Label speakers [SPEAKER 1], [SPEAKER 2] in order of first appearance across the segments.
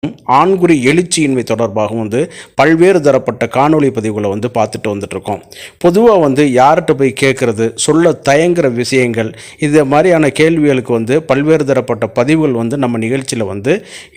[SPEAKER 1] ஆண்குறி எழுச்சியின்மை தொடர்பாக பல்வேறு தரப்பட்ட காணொளி பதிவுகளை பார்த்துட்டு வந்துட்டுருக்கோம். பொதுவாக யார்கிட்ட போய் கேட்குறது, சொல்ல தயங்குற விஷயங்கள், இது மாதிரியான கேள்விகளுக்கு பல்வேறு தரப்பட்ட பதிவுகள் நம்ம நிகழ்ச்சியில்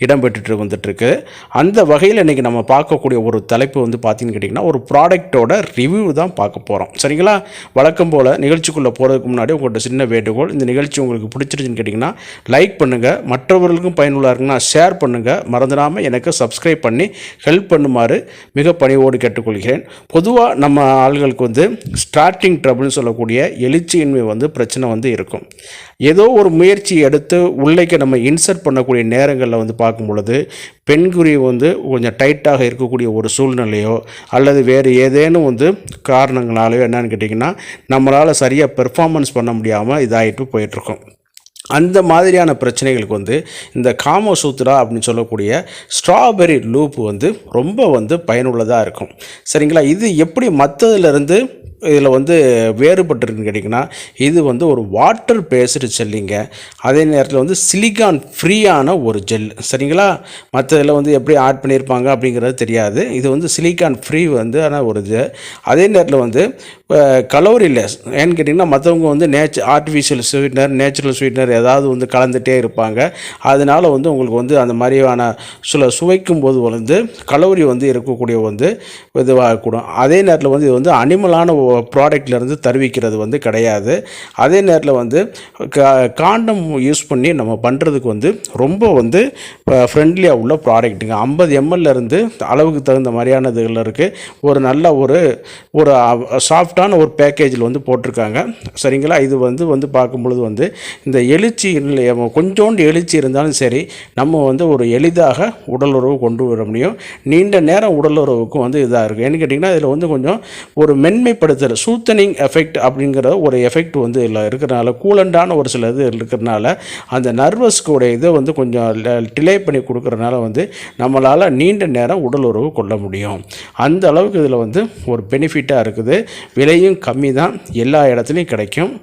[SPEAKER 1] இடம்பெற்றுட்டு வந்துட்டுருக்கு. அந்த வகையில் இன்றைக்கி நம்ம பார்க்கக்கூடிய ஒரு தலைப்பு பார்த்தீங்கன்னு கேட்டிங்கன்னா, ஒரு ப்ராடக்டோட ரிவ்யூ தான் பார்க்க போகிறோம். சரிங்களா? வழக்கம் போல் நிகழ்ச்சிக்குள்ளே போகிறதுக்கு முன்னாடி உங்கள்கிட்ட சின்ன வேண்டுகோள், இந்த நிகழ்ச்சி உங்களுக்கு பிடிச்சிருச்சுன்னு கேட்டிங்கன்னா லைக் பண்ணுங்கள், மற்றவர்களுக்கும் பயனுள்ளதாக இருக்குன்னா ஷேர் பண்ணுங்கள், மறந்துடாமல் எனக்கு சப்ஸ்கிரைப் பண்ணி ஹெல்ப் பண்ணுமாறு மிக பணிவோடு கேட்டுக்கொள்கிறேன். பொதுவாக நம்ம ஆள்களுக்கு ஸ்டார்டிங் ட்ரபிள்னு சொல்லக்கூடிய எழுச்சியின்மை பிரச்சனை இருக்கும். ஏதோ ஒரு முயற்சி எடுத்து உள்ளேக்கு நம்ம இன்சர்ட் பண்ணக்கூடிய நேரங்களில் பார்க்கும் பொழுது பெண்குறி கொஞ்சம் டைட்டாக இருக்கக்கூடிய ஒரு சூழ்நிலையோ அல்லது வேறு ஏதேனும் காரணங்களாலேயோ என்னன்னு கேட்டிங்கன்னா நம்மளால் சரியாக பெர்ஃபார்மன்ஸ் பண்ண முடியாமல் இதாகிட்டு போயிட்டுருக்கோம். அந்த மாதிரியான பிரச்சனைகளுக்கு இந்த காமசூத்ரா அப்படின்னு சொல்லக்கூடிய ஸ்ட்ராபெரி லூப் ரொம்ப பயனுள்ளதாக இருக்கும். சரிங்களா? இது எப்படி மற்றதுலேருந்து இதில் வேறுபட்டுருக்குன்னு கேட்டிங்கன்னா, இது ஒரு வாட்டர் பேஸ்டு ஜெல்லிங்க. அதே நேரத்தில் சிலிக்கான் ஃப்ரீயான ஒரு ஜெல். சரிங்களா? மற்றதில் எப்படி ஆட் பண்ணியிருப்பாங்க அப்படிங்கிறது தெரியாது. இது சிலிக்கான் ஃப்ரீ ஆனால் ஒரு இது. அதே நேரத்தில் கலோரி லெஸ். ஏன்னு கேட்டிங்கன்னா மற்றவங்க ஆர்டிஃபிஷியல் ஸ்வீட்னர், நேச்சுரல் ஸ்வீட்னர் ஏதாவது கலந்துகிட்டே இருப்பாங்க. அதனால் உங்களுக்கு அந்த மாதிரியான சுவைக்கும் போது கலோரி இருக்கக்கூடிய இதுவாகக்கூடும். அதே நேரத்தில் இது அனிமலான ப்ராடக்ட்லேருந்து தருவிக்கிறது கிடையாது. அதே நேரத்தில் காண்டம் யூஸ் பண்ணி நம்ம பண்ணுறதுக்கு ரொம்ப ஃப்ரெண்ட்லியாக உள்ள ப்ராடக்ட்டுங்க. 50 ml அளவுக்கு தகுந்த மாதிரியான இதில் இருக்குது. ஒரு நல்ல ஒரு சாஃப்டான ஒரு பேக்கேஜில் போட்டிருக்காங்க. சரிங்களா? இது பார்க்கும் பொழுது இந்த எழுச்சி கொஞ்சோண்டு எழுச்சி இருந்தாலும் சரி, நம்ம ஒரு எளிதாக உடல் உறவு கொண்டு வர முடியும். நீண்ட நேரம் உடல் உறவுக்கும் இதாக இருக்குது. ஏன்னு கேட்டிங்கன்னா இதில் கொஞ்சம் ஒரு மென்மைப்படுத்த சூத்தனிங் எஃபெக்ட் அப்படிங்கிற ஒரு எஃபெக்ட் இதில் இருக்கிறனால, கூலண்டான ஒரு சில இது இருக்கிறனால அந்த நர்வஸ்க்குடைய இதை கொஞ்சம் டிலே பண்ணி கொடுக்குறனால நம்மளால் நீண்ட நேரம் உடல் உறவு கொள்ள முடியும். அந்த அளவுக்கு இதில் ஒரு பெனிஃபிட்டாக இருக்குது. விலையும் கம்மி தான், எல்லா இடத்துலையும் கிடைக்கும்.